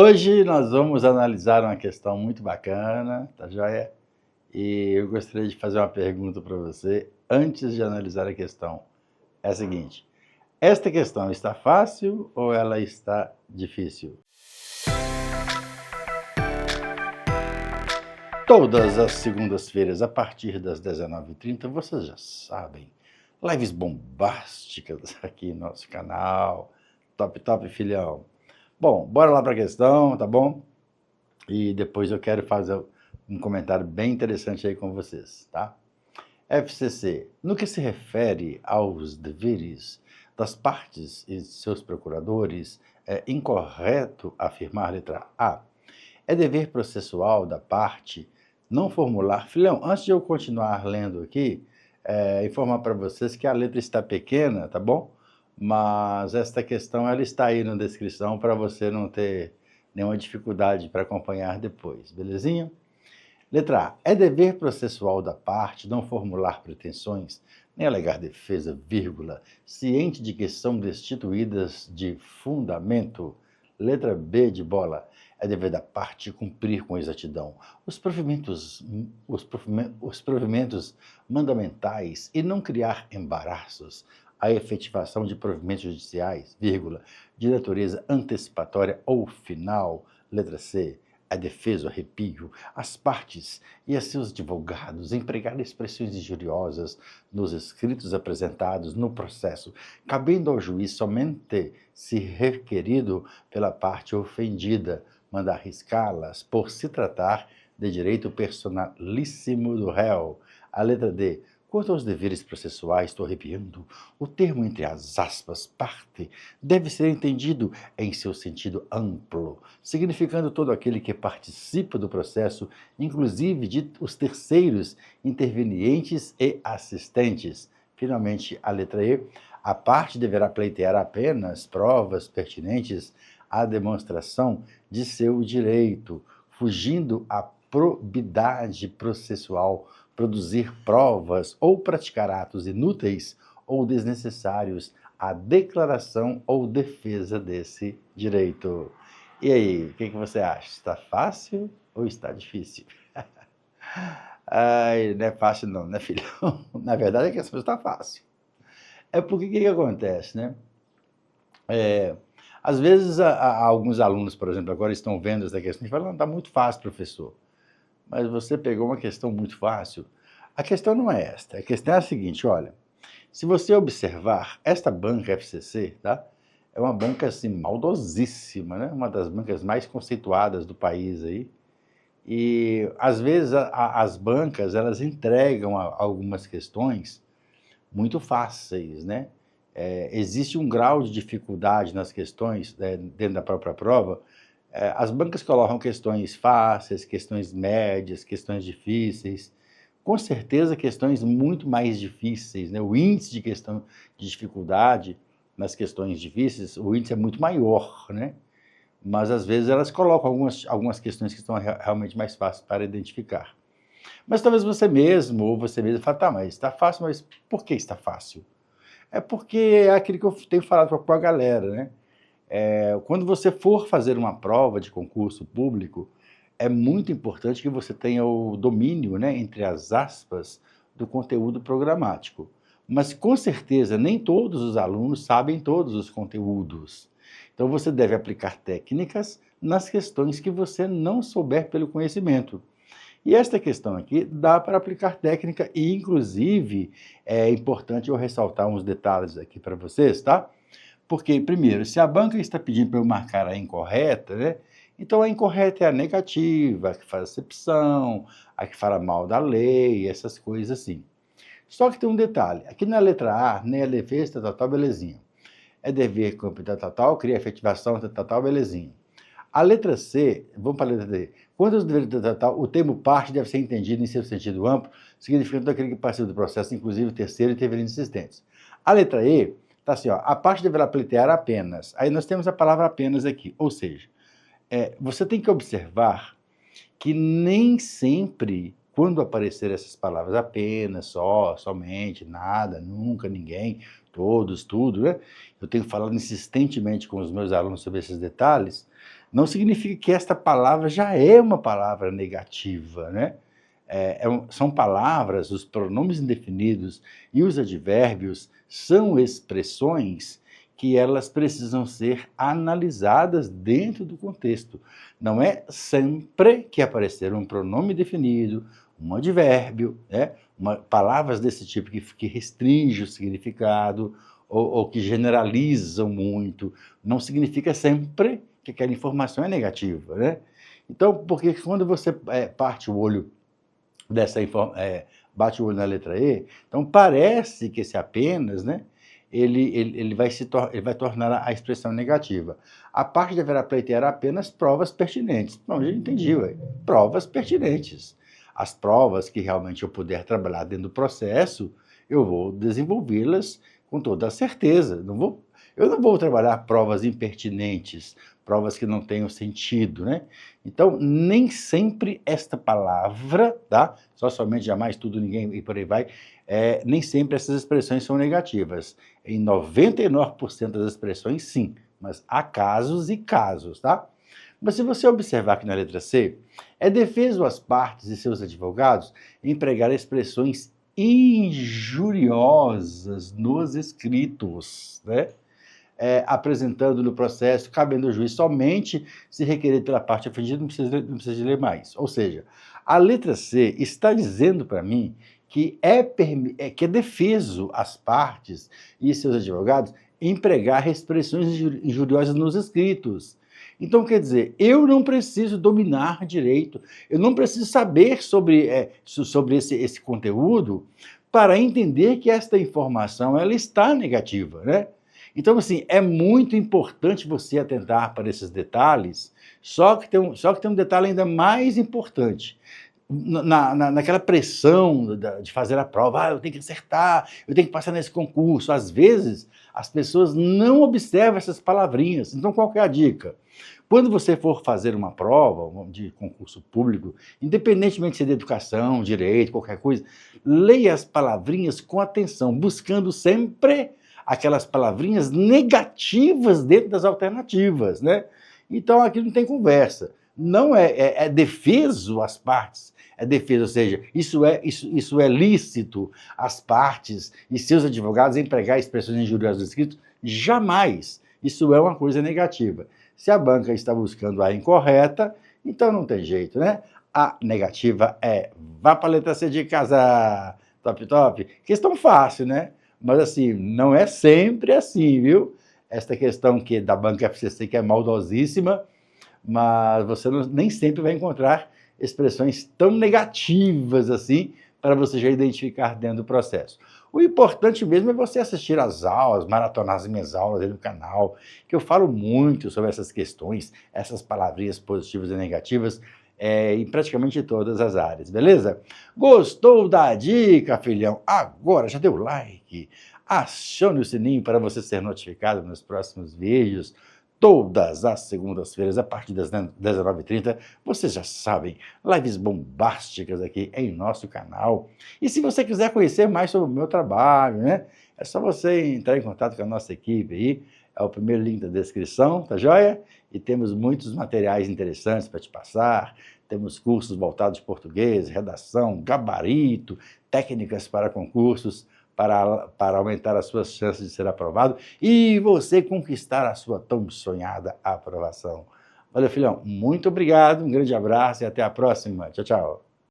Hoje nós vamos analisar uma questão muito bacana, tá joia? E eu gostaria de fazer uma pergunta para você antes de analisar a questão. É a seguinte: esta questão está fácil ou ela está difícil? Todas as segundas-feiras, a partir das 19h30, vocês já sabem, lives bombásticas aqui no nosso canal. Top, top, filhão. Bom, bora lá para a questão, tá bom? E depois eu quero fazer um comentário bem interessante aí com vocês, tá? FCC, no que se refere aos deveres das partes e seus procuradores, é incorreto afirmar, letra A, é dever processual da parte não formular... Filhão, antes de eu continuar lendo aqui, informar para vocês que a letra está pequena, tá bom? Mas esta questão ela está aí na descrição para você não ter nenhuma dificuldade para acompanhar depois, belezinha? Letra A. É dever processual da parte não formular pretensões, nem alegar defesa, vírgula, ciente de que são destituídas de fundamento. Letra B de bola. É dever da parte cumprir com exatidão os provimentos mandamentais e não criar embaraços à efetivação de provimentos judiciais, vírgula, de natureza antecipatória ou final. Letra C. A defesa, o arrepio, as partes e a seus advogados empregar expressões injuriosas nos escritos apresentados no processo, cabendo ao juiz somente, se requerido pela parte ofendida, mandar riscá-las por se tratar de direito personalíssimo do réu. A letra D. Quanto aos deveres processuais, estou arrepiando, o termo entre as aspas, parte, deve ser entendido em seu sentido amplo, significando todo aquele que participa do processo, inclusive de os terceiros intervenientes e assistentes. Finalmente, a letra E, a parte deverá pleitear apenas provas pertinentes à demonstração de seu direito, fugindo à probidade processual, produzir provas ou praticar atos inúteis ou desnecessários à declaração ou defesa desse direito. E aí, o que você acha? Está fácil ou está difícil? Ai, não é fácil não, né, filho? Na verdade é que essa coisa está fácil. É porque o que acontece, né? Às vezes, alguns alunos, por exemplo, agora estão vendo essa questão e falam, não, está muito fácil, professor. Mas você pegou uma questão muito fácil. A questão não é esta. A questão é a seguinte, olha. Se você observar, esta banca FCC, tá? É uma banca, assim, maldosíssima, né? Uma das bancas mais conceituadas do país aí. E, às vezes, as bancas, elas entregam algumas questões muito fáceis, né? Existe um grau de dificuldade nas questões, dentro da própria prova. As bancas colocam questões fáceis, questões médias, questões difíceis, com certeza questões muito mais difíceis, né? O índice de questão de dificuldade nas questões difíceis, o índice é muito maior, né? Mas às vezes elas colocam algumas questões que são realmente mais fáceis para identificar. Mas talvez você mesmo, ou você mesmo, fale, tá, mas está fácil, mas por que está fácil? É porque é aquilo que eu tenho falado com a galera, né? Quando você for fazer uma prova de concurso público, é muito importante que você tenha o domínio, né, entre as aspas, do conteúdo programático. Mas, com certeza, nem todos os alunos sabem todos os conteúdos. Então, você deve aplicar técnicas nas questões que você não souber pelo conhecimento. E esta questão aqui dá para aplicar técnica e, inclusive, é importante eu ressaltar uns detalhes aqui para vocês, tá? Porque, primeiro, se a banca está pedindo para eu marcar a incorreta, né? Então a incorreta é a negativa, a que faz acepção, a que fala mal da lei, essas coisas assim. Só que tem um detalhe, aqui na letra A, nem a defesa, tal, belezinha. É dever cumprir, tal, cria efetivação, tal, belezinha. A letra C, vamos para a letra D. Quando os deveres o termo parte deve ser entendido em seu sentido amplo, significando todo aquele que participa do processo, inclusive o terceiro e intervenientes existentes. A letra E, tá assim, ó, a parte deverá pleitear apenas. Aí nós temos a palavra apenas aqui, ou seja, você tem que observar que nem sempre, quando aparecer essas palavras apenas, só, somente, nada, nunca, ninguém, todos, tudo, né? Eu tenho falado insistentemente com os meus alunos sobre esses detalhes, não significa que esta palavra já é uma palavra negativa, né? São palavras, os pronomes indefinidos e os advérbios são expressões que elas precisam ser analisadas dentro do contexto. Não é sempre que aparecer um pronome definido, um advérbio, né? Palavras desse tipo que restringem o significado ou que generalizam muito, não significa sempre que aquela informação é negativa, né? Então, porque quando você parte o olho bate o olho na letra E, então parece que esse apenas, né, ele vai tornar a expressão negativa. A parte deverá pleitear apenas provas pertinentes. Bom, já entendi, ué. Provas pertinentes. As provas que realmente eu puder trabalhar dentro do processo, eu vou desenvolvê-las com toda a certeza. Eu não vou trabalhar provas impertinentes, provas que não tenham sentido, né? Então, nem sempre esta palavra, tá? Somente, jamais, tudo, ninguém e por aí vai, nem sempre essas expressões são negativas. Em 99% das expressões, sim, mas há casos e casos, tá? Mas se você observar aqui na letra C, é defeso às partes e seus advogados empregar expressões injuriosas nos escritos, né? Apresentando no processo, cabendo ao juiz somente se requerer pela parte ofendida, não precisa de ler mais. Ou seja, a letra C está dizendo para mim que que é defeso às partes e seus advogados empregar expressões injuriosas nos escritos. Então, quer dizer, eu não preciso dominar direito, eu não preciso saber sobre esse conteúdo para entender que esta informação ela está negativa, né? Então, assim, é muito importante você atentar para esses detalhes, só que tem um detalhe ainda mais importante. Naquela pressão de fazer a prova, eu tenho que acertar, eu tenho que passar nesse concurso. Às vezes, as pessoas não observam essas palavrinhas. Então, qual que é a dica? Quando você for fazer uma prova de concurso público, independentemente se é de educação, direito, qualquer coisa, leia as palavrinhas com atenção, buscando sempre aquelas palavrinhas negativas dentro das alternativas, né? Então, aqui não tem conversa. Não é defeso às partes, é defesa, ou seja, isso é lícito às partes e seus advogados empregar expressões injuriosas no escrito? Jamais. Isso é uma coisa negativa. Se a banca está buscando a incorreta, então não tem jeito, né? A negativa vá para a letra C de casa, top, top. Questão fácil, né? Mas assim, não é sempre assim, viu? Esta questão da banca FCC que é maldosíssima, mas você nem sempre vai encontrar expressões tão negativas assim para você já identificar dentro do processo. O importante mesmo é você assistir às aulas, maratonar as minhas aulas aí no canal, que eu falo muito sobre essas questões, essas palavrinhas positivas e negativas, em praticamente todas as áreas, beleza? Gostou da dica, filhão? Agora já deu like, acione o sininho para você ser notificado nos próximos vídeos. Todas as segundas-feiras, a partir das 19h30, vocês já sabem, lives bombásticas aqui em nosso canal. E se você quiser conhecer mais sobre o meu trabalho, né, é só você entrar em contato com a nossa equipe aí, é o primeiro link da descrição, tá joia? E temos muitos materiais interessantes para te passar, temos cursos voltados de português, redação, gabarito, técnicas para concursos, para aumentar as suas chances de ser aprovado e você conquistar a sua tão sonhada aprovação. Valeu, filhão. Muito obrigado, um grande abraço e até a próxima. Tchau, tchau.